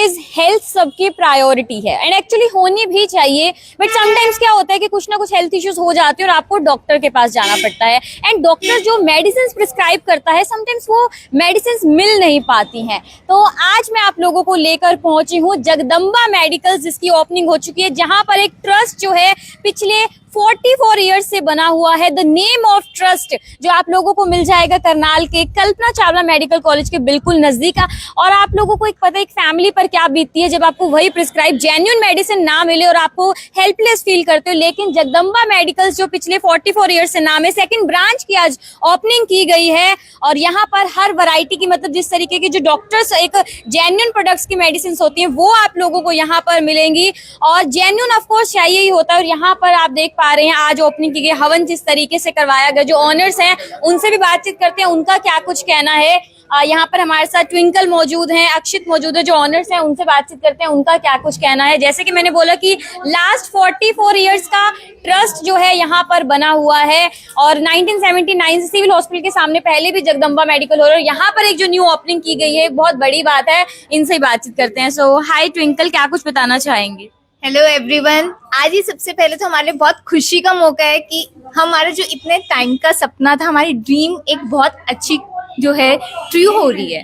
Days health सबकी priority है and actually होनी भी चाहिए, बट समटाइम्स क्या होता है कि कुछ ना कुछ हेल्थ इश्यूज हो जाते हैं और आपको डॉक्टर के पास जाना पड़ता है एंड डॉक्टर जो मेडिसिन प्रिस्क्राइब करता है समटाइम्स वो मेडिसिन मिल नहीं पाती हैं। तो आज मैं आप लोगों को लेकर पहुंची हूँ जगदम्बा मेडिकल, जिसकी ओपनिंग हो चुकी है, जहां पर एक ट्रस्ट जो है पिछले 44 इयर्स से बना हुआ है। द नेम ऑफ ट्रस्ट जो आप लोगों को मिल जाएगा करनाल के कल्पना चावला मेडिकल कॉलेज के बिल्कुल नजदीक। और आप लोगों को एक पता है एक फैमिली पर क्या बीतती है जब आपको वही प्रिस्क्राइब जेन्युइन मेडिसिन ना मिले और आपको हेल्पलेस फील करते हो। लेकिन जगदम्बा मेडिकल्स जो पिछले 44 इयर्स से नाम है, सेकंड ब्रांच की आज ओपनिंग की गई है और यहाँ पर हर वैरायटी की, मतलब जिस तरीके की जो डॉक्टर्स एक जेन्युइन प्रोडक्ट्स की मेडिसिन होती है वो आप लोगों को यहाँ पर मिलेंगी और जेन्युइन ऑफ कोर्स चाहिए ही होता है। और यहाँ पर आप देख पा रहे हैं आज ओपनिंग की गई, हवन जिस तरीके से करवाया गया, जो ऑनर्स हैं उनसे भी बातचीत करते हैं उनका क्या कुछ कहना है। यहाँ पर हमारे साथ ट्विंकल मौजूद हैं, अक्षित मौजूद है, जो ऑनर्स हैं उनसे बातचीत करते हैं उनका क्या कुछ कहना है। जैसे कि मैंने बोला कि लास्ट 44 इयर्स का ट्रस्ट जो है यहाँ पर बना हुआ है और 1979 से सिविल हॉस्पिटल के सामने पहले भी जगदम्बा मेडिकल हो रहा है। यहाँ पर एक जो न्यू ओपनिंग की गई है बहुत बड़ी बात है, इनसे ही बातचीत करते हैं। सो हाय ट्विंकल, क्या कुछ बताना चाहेंगे? हेलो एवरीवन, आज ही सबसे पहले तो हमारे लिए बहुत खुशी का मौका है कि हमारा जो इतने टाइम का सपना था, हमारी ड्रीम एक बहुत अच्छी जो है ट्रू हो रही है।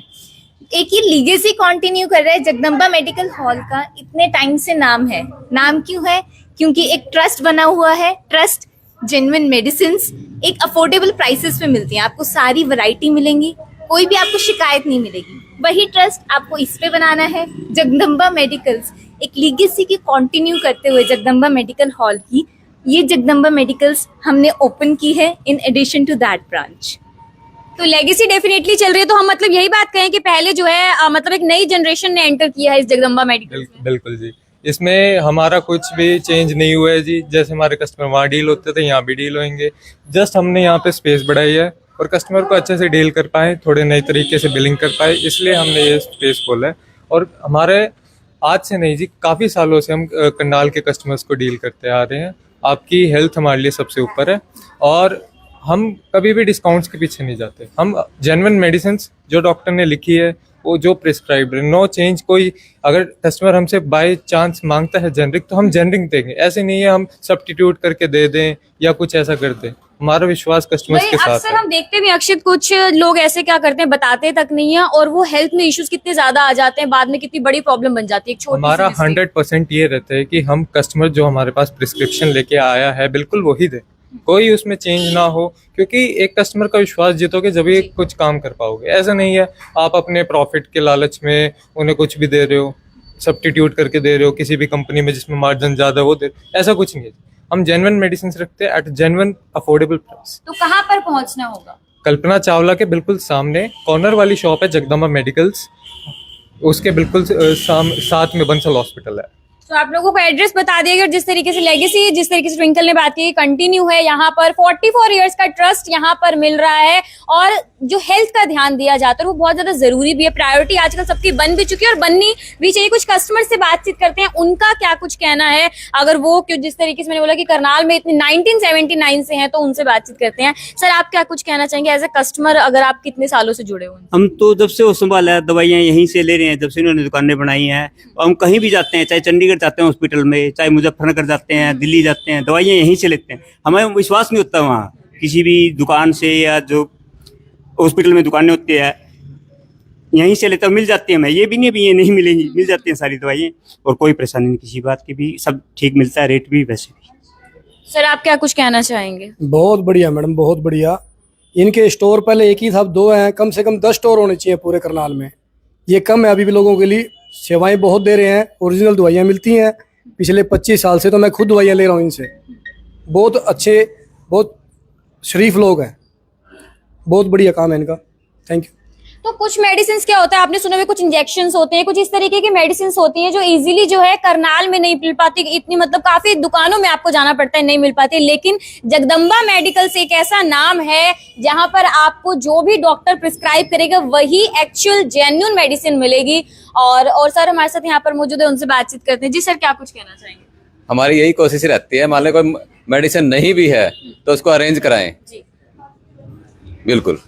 एक ये लीगेसी कंटिन्यू कर रहा है जगदम्बा मेडिकल हॉल का। इतने टाइम से नाम है, नाम क्यों है? क्योंकि एक ट्रस्ट बना हुआ है। ट्रस्ट जेन्युइन मेडिसिन्स एक अफोर्डेबल प्राइसेस पे मिलती हैं, आपको सारी वैरायटी मिलेंगी, कोई भी आपको शिकायत नहीं मिलेगी। वही ट्रस्ट आपको इस पे बनाना है, जगदम्बा मेडिकल्स एक लीगेसी की कंटिन्यू करते हुए जगदम्बा मेडिकल हॉल की ये जगदम्बा मेडिकल्स हमने ओपन की है in addition to that branch. तो लेगेसी डेफिनेटली चल रही है। तो हम मतलब यही बात कहें कि पहले जो है मतलब एक नई जनरेशन ने एंटर किया है इस जगदम्बा मेडिकल। बिल्कुल जी, इसमें हमारा कुछ भी चेंज नहीं हुआ है जी। जैसे हमारे कस्टमर वहाँ डील होते थे यहाँ भी डील होंगे, जस्ट हमने यहाँ पे स्पेस बढ़ाई है और कस्टमर को अच्छे से डील कर पाए, थोड़े नए तरीके से बिलिंग कर पाए, इसलिए हमने ये स्पेस खोला है। और हमारे आज से नहीं जी, काफ़ी सालों से हम करनाल के कस्टमर्स को डील करते आ रहे हैं। आपकी हेल्थ हमारे लिए सबसे ऊपर है और हम कभी भी डिस्काउंट्स के पीछे नहीं जाते। हम जेन्युइन मेडिसिन जो डॉक्टर ने लिखी है वो जो प्रिस्क्राइब्ड है, नो चेंज। कोई अगर कस्टमर हमसे बाय चांस मांगता है जेनरिक तो हम जेनरिक देंगे, ऐसे नहीं है हम सब्स्टिट्यूट करके दे दें या कुछ ऐसा कर दें। हमारा विश्वास कस्टमर्स के साथ है। अक्सर हम देखते भी अक्षित, कुछ लोग ऐसे क्या करते हैं बताते तक नहीं है और वो हेल्थ में इश्यूज कितने ज्यादा आ जाते हैं, बाद में कितनी बड़ी प्रॉब्लम बन जाती है। एक छोटी हमारा 100% ये रहता है कि हम कस्टमर जो हमारे पास प्रिस्क्रिप्शन लेके आया है बिल्कुल वही दे, कोई उसमें चेंज ना हो, क्योंकि एक कस्टमर का विश्वास जीतोगे जब ही कुछ काम कर पाओगे। ऐसा नहीं है आप अपने प्रॉफिट के लालच में उन्हें कुछ भी दे रहे हो, सब्स्टिट्यूट करके दे रहे हो किसी भी कंपनी में जिसमें मार्जिन ज्यादा वो दे, ऐसा कुछ नहीं है। हम जेन्युइन मेडिसिन रखते हैं एट जेन्युइन अफोर्डेबल प्राइस। तो कहाँ पर पहुंचना होगा? कल्पना चावला के बिल्कुल सामने कॉर्नर वाली शॉप है जगदम्बा मेडिकल्स, उसके बिल्कुल साथ में बंसल हॉस्पिटल है। तो आप लोगों को एड्रेस बता दिया गया। जिस तरीके से लेगेसी, जिस तरीके से ट्विंकल ने बात की, कंटिन्यू है यहाँ पर। 44 इयर्स का ट्रस्ट यहाँ पर मिल रहा है और जो हेल्थ का ध्यान दिया जाता है वो बहुत ज्यादा जरूरी भी है। प्रायोरिटी आजकल सबकी बन भी चुकी है और बननी भी चाहिए। कुछ कस्टमर से बातचीत करते हैं, उनका क्या कुछ कहना है। अगर वो क्यों, जिस तरीके से मैंने बोला कि करनाल में इतनी 1979 से हैं, तो उनसे बातचीत करते हैं। सर, आप क्या कुछ कहना चाहेंगे एज ए कस्टमर? अगर आप कितने सालों से जुड़े हुए? हम तो जब से वो संभाला है, दवाइयाँ यहीं से ले रहे हैं, जब से इन्होंने दुकानें बनाई हैं। हम कहीं भी जाते हैं, चाहे चंडीगढ़ जाते हैं हॉस्पिटल में, चाहे मुजफ्फरनगर जाते हैं, दिल्ली जाते हैं, दवाइयाँ यहीं से लेते हैं। हमें विश्वास नहीं होता वहाँ किसी भी दुकान से, या जो हॉस्पिटल में दुकानें होती है यहीं से लेते हैं, मिल जाती है। मैं ये भी नहीं भी ये नहीं मिलेंगी, मिल जाती हैं सारी दवाइयाँ और कोई परेशानी नहीं किसी बात की भी, सब ठीक मिलता है, रेट भी वैसे भी। सर, आप क्या कुछ कहना चाहेंगे? बहुत बढ़िया मैडम, बहुत बढ़िया। इनके स्टोर पहले एक ही था, अब 2 हैं, कम से कम 10 स्टोर होने चाहिए पूरे करनाल में। ये कम है, अभी भी लोगों के लिए सेवाएं बहुत दे रहे हैं, ओरिजिनल दवाइयाँ मिलती हैं। पिछले 25 साल से तो मैं खुद दवाइयाँ ले रहा हूँ इनसे। बहुत अच्छे, बहुत शरीफ लोग हैं, बहुत बढ़िया काम है इनका। Thank you. तो कुछ मेडिसिन क्या होता है, आपने सुना है कुछ इंजेक्शंस होते हैं, कुछ इस तरीके की मेडिसिन होती हैं जो इजीली जो है करनाल में नहीं मिल पाती। इतनी मतलब काफी दुकानों में आपको जाना पड़ता है, नहीं मिल पाती। लेकिन जगदम्बा मेडिकल्स एक ऐसा नाम है जहां पर आपको जो भी डॉक्टर प्रिस्क्राइब करेगा वही एक्चुअल जेन्युइन मेडिसिन मिलेगी। और सर हमारे साथ यहाँ पर मौजूद है, उनसे बातचीत करते हैं। जी सर, क्या कुछ कहना चाहेंगे? हमारी यही कोशिश रहती है, मान लो कोई मेडिसिन नहीं भी है तो उसको अरेंज कराएं। जी बिल्कुल।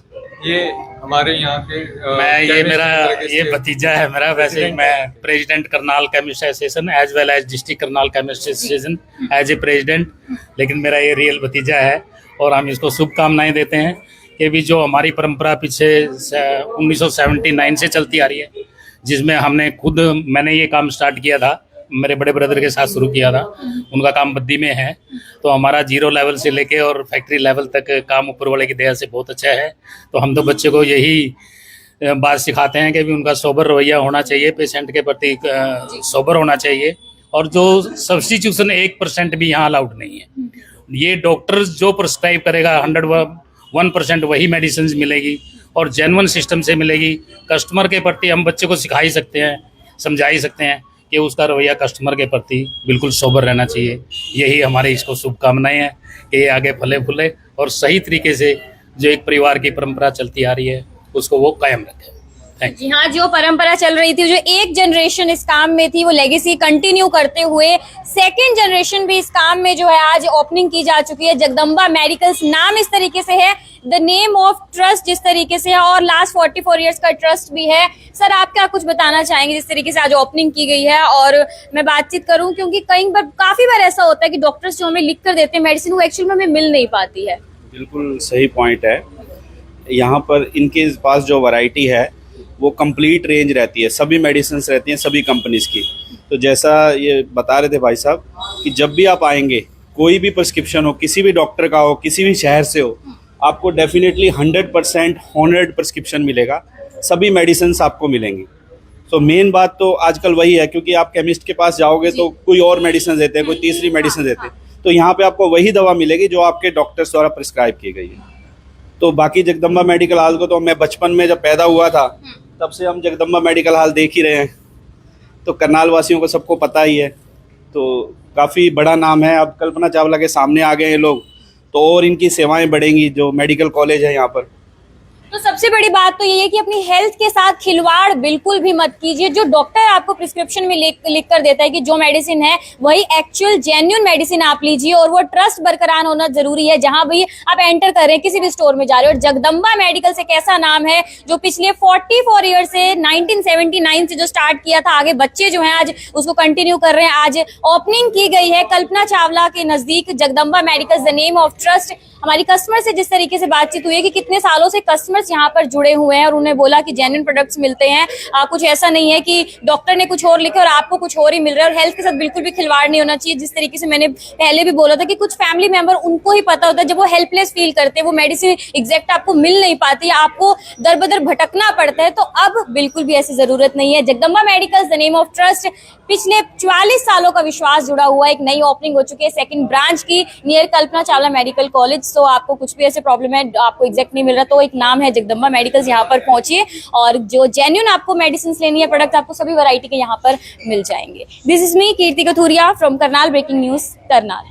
ये हमारे यहाँ के मैं ये chemist मेरा की तरह के ये से- भतीजा है मेरा। वैसे मैं president Karnal chemist association as well as district Karnal chemist association as a president, लेकिन मेरा ये रियल भतीजा है और हम इसको शुभकामनाएं देते हैं कि भी जो हमारी परंपरा पीछे 1979 से चलती आ रही है, जिसमें मैंने ये काम स्टार्ट किया था, मेरे बड़े ब्रदर के साथ शुरू किया था। उनका काम बद्दी में है, तो हमारा 0 लेवल से लेके और फैक्ट्री लेवल तक काम ऊपर वाले की दया से बहुत अच्छा है। तो हम तो बच्चे को यही बात सिखाते हैं कि भी उनका सोबर रवैया होना चाहिए, पेशेंट के प्रति सोबर होना चाहिए, और जो सब्स्टिट्यूशन 1% भी यहाँ अलाउड नहीं है। ये डॉक्टर जो प्रिस्क्राइब करेगा 101% वही मेडिसिन मिलेगी और जेन्युइन सिस्टम से मिलेगी। कस्टमर के प्रति हम बच्चे को सिखा ही सकते हैं, समझा ही सकते हैं कि उसका रवैया कस्टमर के प्रति बिल्कुल सोबर रहना चाहिए। यही हमारी इसको शुभकामनाएं हैं कि ये आगे फले फूले और सही तरीके से जो एक परिवार की परंपरा चलती आ रही है उसको वो कायम रखे। Thank you. जी हाँ, जो परंपरा चल रही थी, जो एक जनरेशन इस काम में थी, वो लेगेसी कंटिन्यू करते हुए सेकंड जनरेशन भी इस काम में जो है आज ओपनिंग की जा चुकी है। जगदम्बा मेडिकल्स नाम इस तरीके से है, द नेम ऑफ ट्रस्ट जिस तरीके से है, और लास्ट 44 इयर्स का ट्रस्ट भी है। सर, आप क्या कुछ बताना चाहेंगे जिस तरीके से आज ओपनिंग की गई है? और मैं बातचीत करूं क्योंकि काफी बार ऐसा होता है कि डॉक्टर्स जो हमें लिख कर देते हैं मेडिसिन, वो एक्चुअल में हमें मिल नहीं पाती है। बिल्कुल सही पॉइंट है। यहाँ पर इनके पास जो वैरायटी है वो कंप्लीट रेंज रहती है, सभी मेडिसिन्स रहती हैं सभी कंपनीज की। तो जैसा ये बता रहे थे भाई साहब कि जब भी आप आएंगे, कोई भी प्रिस्क्रिप्शन हो, किसी भी डॉक्टर का हो, किसी भी शहर से हो, आपको डेफिनेटली 100% हॉनर्ड प्रिस्क्रिप्शन मिलेगा, सभी मेडिसिन्स आपको मिलेंगी। तो मेन बात तो आजकल वही है, क्योंकि आप केमिस्ट के पास जाओगे तो कोई और मेडिसिन देते हैं, कोई तीसरी मेडिसिन देते हैं, तो यहाँ पे आपको वही दवा मिलेगी जो आपके डॉक्टर्स द्वारा प्रिस्क्राइब की गई है। तो बाकी जगदम्बा मेडिकल हॉल को तो मैं बचपन में जब पैदा हुआ था तब से हम जगदम्बा मेडिकल हॉल देख ही रहे हैं, तो करनाल वासियों को सबको पता ही है। तो काफ़ी बड़ा नाम है। अब कल्पना चावला के सामने आ गए हैं लोग, तो और इनकी सेवाएं बढ़ेंगी। जो मेडिकल कॉलेज है यहाँ पर, तो सबसे बड़ी बात तो ये है कि अपनी हेल्थ के साथ खिलवाड़ बिल्कुल भी मत कीजिए। जो डॉक्टर आपको प्रिस्क्रिप्शन में लिख कर देता है कि जो मेडिसिन है वही एक्चुअल जेन्युइन मेडिसिन आप लीजिए, और वो ट्रस्ट बरकरार होना जरूरी है। जहां भी आप एंटर कर रहे हैं, किसी भी स्टोर में जा रहे हो, और जगदम्बा मेडिकल से कैसा नाम है, जो पिछले 44 ईयर से 1979 से जो स्टार्ट किया था, आगे बच्चे जो हैं आज उसको कंटिन्यू कर रहे हैं। आज ओपनिंग की गई है कल्पना चावला के नजदीक Jagdamba medical, the name of trust. हमारी कस्टमर से जिस तरीके से बातचीत हुई है कि कितने सालों से कस्टमर्स यहाँ पर जुड़े हुए हैं, और उन्हें बोला कि जेन्युइन प्रोडक्ट्स मिलते हैं, कुछ ऐसा नहीं है कि डॉक्टर ने कुछ और लिखा और आपको कुछ और ही मिल रहा है। और हेल्थ के साथ बिल्कुल भी खिलवाड़ नहीं होना चाहिए। जिस तरीके से मैंने पहले भी बोला था कि कुछ फैमिली मेंबर, उनको ही पता होता है, जब वो हेल्पलेस फील करते हैं, वो मेडिसिन एग्जैक्ट आपको मिल नहीं पाती, आपको दर बदर भटकना पड़ता है, तो अब बिल्कुल भी ऐसी जरूरत नहीं है। Jagdamba medical, the name of trust, पिछले 44 सालों का विश्वास जुड़ा हुआ है। एक नई ओपनिंग हो चुकी है सेकंड ब्रांच की near Kalpana Chawla medical college. तो आपको कुछ भी ऐसे प्रॉब्लम है, आपको एग्जैक्ट नहीं मिल रहा, तो एक नाम है जगदम्बा मेडिकल्स, यहाँ पर पहुंचिए और जो जेन्युइन आपको मेडिसिन लेनी है, प्रोडक्ट आपको सभी वैरायटी के यहाँ पर मिल जाएंगे। This is me Kirti Kathuria from Karnal breaking news Karnal.